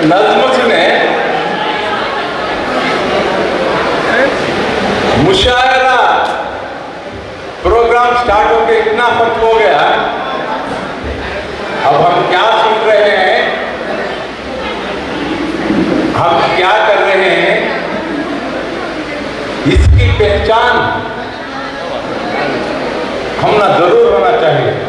नज़्म सुने, मुशायरा programme start होके इतना फर्क हो गया, अब हम क्या सुन रहे हैं, हम क्या कर रहे हैं, इसकी पहचान हमना जरूर होना चाहिए।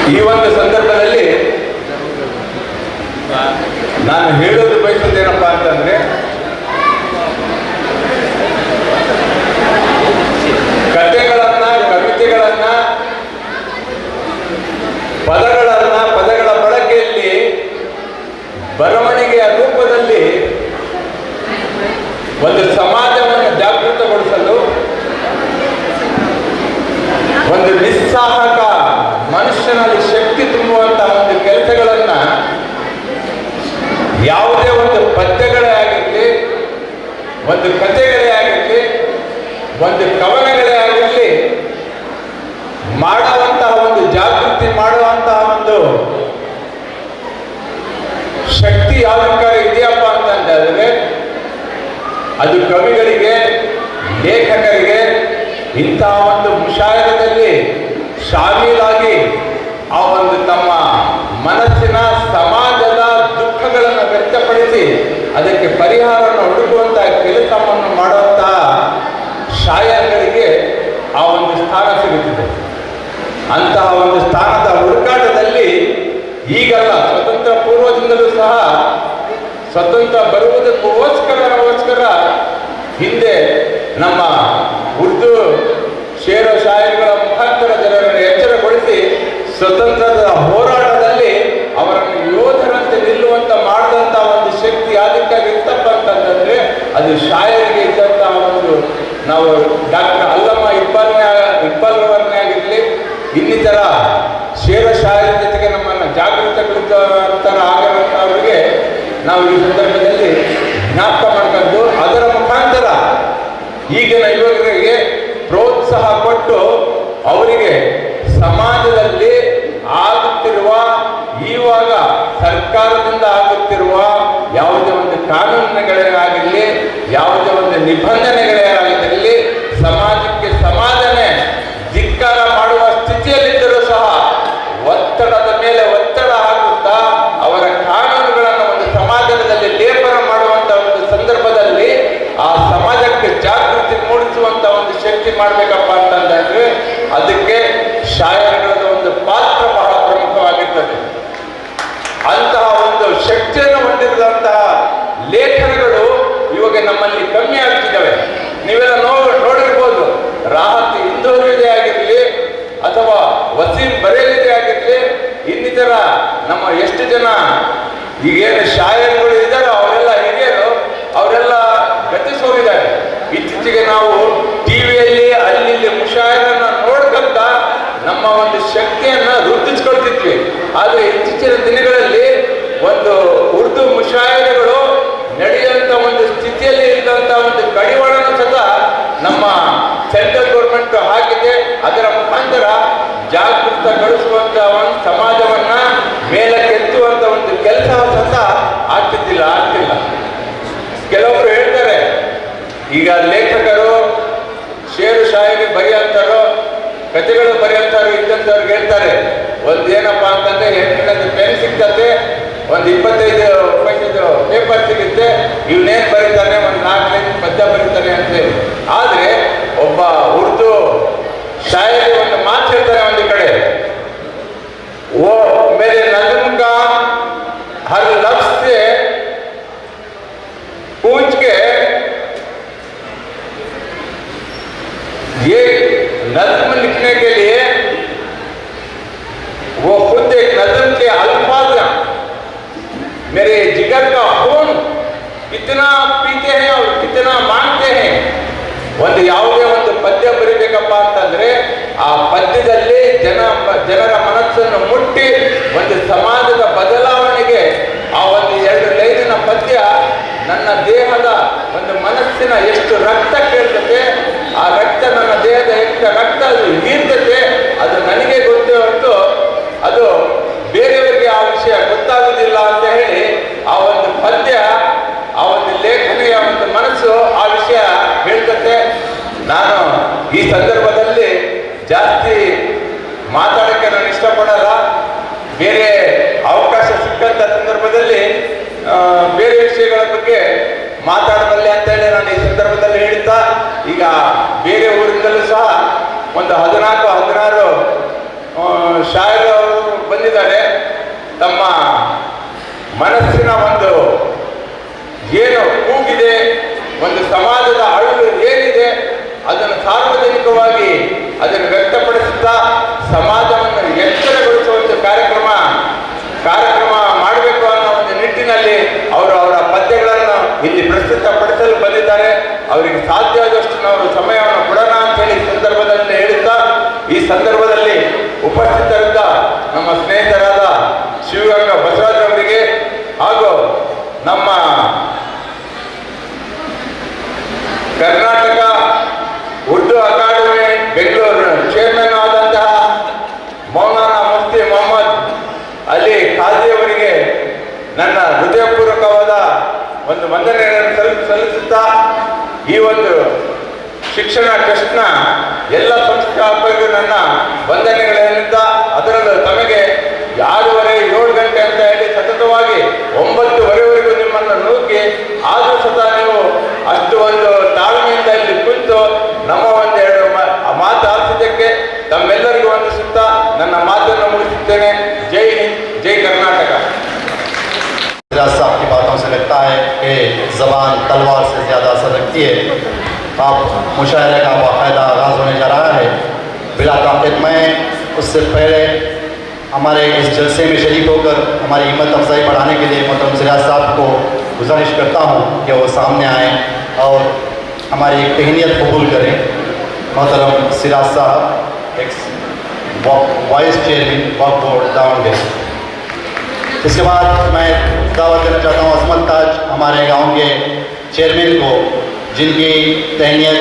ಈ ಒಂದು ಸಂದರ್ಭದಲ್ಲಿ ನಾನು ಹೇಳೋದು ಬಯಸೋದೇನಪ್ಪ ಅಂತಂದ್ರೆ, ಕಥೆಗಳನ್ನ, ಕವಿತೆಗಳನ್ನ, ಪದಗಳ ಬಳಕೆಯಲ್ಲಿ ಬರವಣಿಗೆಯ ರೂಪದಲ್ಲಿ ಒಂದು ಸಮಾಜವನ್ನು ಜಾಗೃತಗೊಳಿಸಲು, ಒಂದು ನಿಸ್ಸಹಾಯಕ ಮನುಷ್ಯನಲ್ಲಿ ಶಕ್ತಿ ತುಂಬುವಂತಹ ಒಂದು ಕೆಲಸಗಳನ್ನ ಯಾವುದೇ ಒಂದು ಪದ್ಯಗಳೇ ಆಗಿರಲಿ, ಒಂದು ಕಥೆಗಳೇ ಆಗಿರಲಿ, ಒಂದು ಕವನಗಳೇ ಆಗಿರಲಿ, ಮಾಡುವಂತಹ ಒಂದು ಜಾಗೃತಿ ಮಾಡುವಂತಹ ಒಂದು ಶಕ್ತಿ ಯಾವ್ದಕ್ಕಾರ ಇದೆಯಪ್ಪ ಅಂತಂದ್ರೆ ಅದು ಕವಿಗಳಿಗೆ, ಲೇಖಕರಿಗೆ ಇಂತಹ ಒಂದು ಮುಷಾಯರದಲ್ಲಿ ಶಾಮೀಲಾಗಿ ಆ ಒಂದು ತಮ್ಮ ಮನಸ್ಸಿನ, ಸಮಾಜದ ದುಃಖಗಳನ್ನು ವ್ಯಕ್ತಪಡಿಸಿ ಅದಕ್ಕೆ ಪರಿಹಾರವನ್ನು ಹುಡುಕುವಂತಹ ಕೆಲಸವನ್ನು ಮಾಡುವಂತಹ ಶಾಯರ್ಗಳಿಗೆ ಆ ಒಂದು ಸ್ಥಾನ ಸಿಗುತ್ತಿದೆ. ಅಂತಹ ಒಂದು ಸ್ಥಾನದ ಹುಡುಕಾಟದಲ್ಲಿ ಈಗಲ್ಲ, ಸ್ವತಂತ್ರ ಪೂರ್ವದಿಂದಲೂ ಸಹ ಸ್ವತಂತ್ರ ಬರುವುದಕ್ಕೋಸ್ಕರ ಹಿಂದೆ ನಮ್ಮ ಉರ್ದು ಶೇರ ಶಾಯರ್ಗಳ ಮುಖಾಂತರ ಜನರನ್ನು ಎಚ್ಚರಗೊಳಿಸಿ ಸ್ವತಂತ್ರದ ಹೋರಾಟದಲ್ಲಿ ಅವರನ್ನು ಯೋಧರಂತೆ ನಿಲ್ಲುವಂತ ಮಾಡಿದಂತ ಒಂದು ಶಕ್ತಿ ಅದಕ್ಕಾಗಿ ಇತ್ತಪ್ಪ ಅಂತಂದ್ರೆ ಅದು ಶಾಯರಿಗೆ ಇದ್ದಂತಹ ಒಂದು, ನಾವು ಡಾಕ್ಟರ್ ಅಲ್ಲಮ್ಮ ಇಕ್ಬಾಲ್ರವರನ್ನೇ ಆಗಿರಲಿ, ಇನ್ನಿತರ ಶೇರ ಶಾಯರ ಜೊತೆಗೆ ನಮ್ಮನ್ನು ಜಾಗೃತಗೊಳಿಸುವಂತರ ಆಗಿರುವಂತವರಿಗೆ ನಾವು ಈ ಸಂದರ್ಭದಲ್ಲಿ ಜ್ಞಾಪಕ ಮಾಡ್ಕೊಂಡು ಅದರ ಮುಖಾಂತರ ಈಗಿನ ಯುವಕರಿಗೆ ಪ್ರೋತ್ಸಾಹ ಕೊಟ್ಟು ಅವರಿಗೆ ಸಮಾಜದಲ್ಲಿ ಆಗುತ್ತಿರುವ, ಇವಾಗ ಸರ್ಕಾರದಿಂದ ಆಗುತ್ತಿರುವ ಯಾವುದೇ ಒಂದು ಕಾನೂನುಗಳೇ ಆಗಿರಲಿ, ಯಾವುದೇ ಒಂದು ನಿಬಂಧನೆಗಳೇ ಆಗಿರಲಿ, ಸಮಾಜಕ್ಕೆ ಸಮಾಜನೇ ಧಿಕ್ಕಾರ ಮಾಡುವ ಸ್ಥಿತಿಯಲ್ಲಿದ್ದರೂ ಸಹ ಒತ್ತಡದ ಮೇಲೆ ಒತ್ತಡ ಹಾಕುತ್ತಾ ಅವರ ಕಾನೂನುಗಳನ್ನು ಒಂದು ಸಮಾಜದಲ್ಲಿ ಲೇಪನ ಮಾಡುವಂತ ಒಂದು ಸಂದರ್ಭದಲ್ಲಿ ಆ ಸಮಾಜಕ್ಕೆ ಜಾಗೃತಿ ಮೂಡಿಸುವಂತ ಒಂದು ಶಕ್ತಿ ಮಾಡ್ಬೇಕಪ್ಪ ಅಂತಂದ್ರೆ ಅದಕ್ಕೆ ಶಾಯರ್ಗಳದ ಒಂದು ಪಾತ್ರ ಬಹಳ ಪ್ರಮುಖವಾಗಿರ್ತದೆ. ಅಂತಹ ಒಂದು ಶಕ್ತಿಯನ್ನು ಹೊಂದಿರುವಂತಹ ಲೇಖನಗಳು ಇವಾಗ ನಮ್ಮಲ್ಲಿ ಕಮ್ಮಿ ಆಗ್ತಿದ್ದಾವೆ. ನೀವೆಲ್ಲ ನೋಡಿರ್ಬೋದು, ರಾಹತ್ ಇಂದೋರಿದೆ ಆಗಿರಲಿ ಅಥವಾ ವಸೀಂ ಬರೇಲಿದೆ ಆಗಿರಲಿ, ಇನ್ನಿತರ ನಮ್ಮ ಎಷ್ಟು ಜನ ಈಗೇನು ಶಾಯರ್ಗಳು ಇದ್ದಾರೋ ಅವರೆಲ್ಲ ಹಿರಿಯರು, ಅವರೆಲ್ಲ ಗತಿಸೋಗಿದ್ದಾರೆ. ಇತ್ತೀಚೆಗೆ ನಾವು ಟಿವಿಯಲ್ಲಿ ಅಲ್ಲಿ ಮುಷಾಯರನ್ನ ನೋಡ್ಕೊಂತ ನಮ್ಮ ಒಂದು ಶಕ್ತಿಯನ್ನ ವೃದ್ಧಿಸ್ಕೊಳ್ತಿದ್ವಿ. ಆದರೆ ಇತ್ತೀಚಿನ ದಿನಗಳಲ್ಲಿ ಒಂದು ಉರ್ದು ಮುಷಾಯರಗಳು ನಡೆಯುವಂತ ಒಂದು ಸ್ಥಿತಿಯಲ್ಲಿ ಇರುವಂತಹ ಒಂದು ಕಡಿವಾಣನ ಸಹ ನಮ್ಮ ಸೆಂಟ್ರಲ್ ಗೌರ್ಮೆಂಟ್ ಹಾಕಿದೆ. ಅದರ ಮುಖಾಂತರ ಜಾಗೃತಗೊಳಿಸುವಂತ ಒಂದು ಸಮಾಜವನ್ನ ಮೇಲಕ್ಕೆತ್ತುವಂತ ಒಂದು ಕೆಲಸ ಸಹ ಆಗ್ತಿಲ್ಲ. ಕೆಲವೊಬ್ರು ಹೇಳ್ತಾರೆ, ಈಗ ಲೇಖಕರು ಶೇರು ಶಾಯರಿ ಬರೆಯಂತಾರೋ, ಕಥೆಗಳು ಬರೆಯಂತಾರೋ ಇದ್ದಂಥವ್ರಿಗೆ ಹೇಳ್ತಾರೆ, ಒಂದೇನಪ್ಪ ಅಂತಂದ್ರೆ 8ನೇ ಪೆನ್ ಸಿಗ್ತದೆ, ಒಂದು 25 ಪೈಸೆದು ಪೇಪರ್ ಸಿಗುತ್ತೆ, ಇವನೇನ್ ಬರೀತಾನೆ, ಒಂದು 4 ಲೈನ್ ಪದ್ಯ ಬರೀತಾನೆ ಅಂತೇಳಿ. ಆದ್ರೆ ಒಬ್ಬ ಉರ್ದು ಶಾಯರಿ ಒಂದು ಮಾತು ಹೇಳ್ತಾರೆ ಒಂದು ಕಡೆ, ಓ ಮೇರೆ ನಜ್ಮ್ ಕಾ ಹರ್ ಲಫ್ಜ್ ಸೆ पूछ के ये नज्म लिखने के लिए वो खुद एक नज्म के अल्फाज मेरे जिगर का खून कितना पीते हैं और कितना मांगते हैं. ಒಂದು ಯಾವುದೇ ಒಂದು ಪದ್ಯ ಬರಿಬೇಕಪ್ಪ ಅಂತಂದ್ರೆ ಆ ಪದ್ಯದಲ್ಲಿ ಜನರ ಮನಸ್ಸನ್ನು ಮುಟ್ಟಿ ಒಂದು ಸಮಾಜದ ಬದಲಾವಣೆಗೆ ಆ ಒಂದು 2 ಲೈನಿನ ಪದ್ಯ ನನ್ನ ದೇಹದ ಒಂದು ಮನಸ್ಸಿನ ಎಷ್ಟು ರಕ್ತ ಕೇಳ್ತದೆ, ಆ ರಕ್ತ ನನ್ನ ದೇಹದ ಎಷ್ಟು ರಕ್ತ ಅದು ಹೀರ್ತದೆ, ಅದು ನನಗೆ ಗೊತ್ತೇ ಹೊರತು ಅದು ಸಂದರ್ಭದಲ್ಲಿ ಜಾಸ್ತಿ ಮಾತಾಡೋಕ್ಕೆ ನಾನು ಇಷ್ಟಪಡಲ್ಲ. ಬೇರೆ ಅವಕಾಶ ಸಿಕ್ಕಂಥ ಸಂದರ್ಭದಲ್ಲಿ ಬೇರೆ ವಿಷಯಗಳ ಬಗ್ಗೆ ಮಾತಾಡಬಲ್ಲೆ ಅಂತೇಳಿ ನಾನು ಈ ಸಂದರ್ಭದಲ್ಲಿ ಹೇಳ್ತಾ, ಈಗ ಬೇರೆ ಊರಿಂದಲೂ ಸಹ ಒಂದು 14-16 ಶಾಯರವರು ಬಂದಿದ್ದಾರೆ. ತಮ್ಮ ಮನಸ್ಸಿನ ಒಂದು ಏನು ಕೂಗಿದೆ, ಒಂದು ಸಮಾಜದ ಅಳುಲು ಏನಿದೆ ಅದನ್ನು ಸಾರ್ವಜನಿಕವಾಗಿ ಅದನ್ನು ವ್ಯಕ್ತಪಡಿಸುತ್ತಾ ಸಮಾಜವನ್ನು ಎಚ್ಚರಗೊಳಿಸುವಂಥ ಕಾರ್ಯಕ್ರಮ ಮಾಡಬೇಕು ಅನ್ನೋ ಒಂದು ನಿಟ್ಟಿನಲ್ಲಿ ಅವರು ಅವರ ಪದ್ಯಗಳನ್ನು ಇಲ್ಲಿ ಪ್ರಸ್ತುತಪಡಿಸಲು ಬಂದಿದ್ದಾರೆ. ಅವರಿಗೆ ಸಾಧ್ಯವಾದಷ್ಟು ನಾವು ಸಮಯವನ್ನು ಕೊಡೋಣ ಅಂತೇಳಿ ಈ ಸಂದರ್ಭದಲ್ಲಿ ಹೇಳುತ್ತಾ, ಈ ಸಂದರ್ಭದಲ್ಲಿ ಉಪಸ್ಥಿತರಿದ್ದ ನಮ್ಮ ಸ್ನೇಹಿತರಾದ ಶಿವಗಂಗಾ ಬಸವರಾಜ್ ಅವರಿಗೆ ಹಾಗೂ ನಮ್ಮ ಕರ್ನಾಟಕ ಉರ್ದು ಅಕಾಡೆಮಿ ಬೆಂಗಳೂರು ಚೇರ್ಮನ್ ಆದಂತಹ ಮೌಲಾನಾ ಮುಫ್ತಿ ಮೊಹಮ್ಮದ್ ಅಲಿ ಖಾಜಿ ಅವರಿಗೆ ನನ್ನ ಹೃದಯಪೂರ್ವಕವಾದ ಒಂದು ವಂದನೆಗಳನ್ನು ಸಲ್ಲಿಸುತ್ತಾ, ಈ ಒಂದು ಶಿಕ್ಷಣ ಟ್ರಸ್ಟ್ನ ಎಲ್ಲ ಸಂಸ್ಥಾಪಕರಿಗೂ ನನ್ನ ವಂದನೆಗಳೇನಿದ್ದ, ಅದರಲ್ಲೂ ತಮಗೆ 6:30-7 ಗಂಟೆ ಅಂತ ಹೇಳಿ ಸತತವಾಗಿ 9:30ವರೆಗೂ ನಿಮ್ಮನ್ನು ನೂಕಿ ಆದರೂ ಸಹ ನೀವು ಅಷ್ಟು ಒಂದು ತಾಳ್ಮೆಯಿಂದ ಇಲ್ಲಿ ಕುಳಿತು ನಮ್ಮ ಒಂದೆರಡು ಮಾತು ಆಲಿಸಿದ್ದಕ್ಕೆ ತಮ್ಮೆಲ್ಲರಿಗೂ ವಂದಿಸುತ್ತಾ ನನ್ನ ಮಾತನ್ನು ಮುಗಿಸುತ್ತೇನೆ. ಜೈ ಹಿಂದ್, ಜೈ ಕರ್ನಾಟಕ. साहब की बातों से लगता है कि ज़बान तलवार से ज़्यादा असर रखती है। आप मुशायरे का बाकायदा आगाज़ होने जा रहा है। बिला ताक़िद मैं उससे पहले हमारे इस जलसे में शरीक होकर हमारी हिम्मत अफजाई बढ़ाने के लिए मोहतरम सिराज साहब को गुजारिश करता हूँ कि वो सामने आएँ और हमारी तहनीत कबूल करें। मोहतरम सिराज साहब एक वाइस चेयरमैन वक्फ बोर्ड दावणगेरे। इसके बाद मैं दावत देना चाहता हूँ अजमत ताज हमारे गांव के चेयरमैन को, जिनकी तहनीत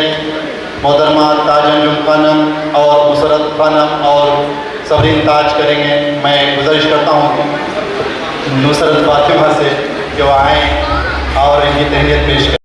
मोहतरमा ताज अंजुम खानम और मुसरत खानम और सबरीन ताज करेंगे। मैं गुजारिश करता हूँ नुसरत फातिमा से कि वो आएँ और इनकी तहनीत पेश करें।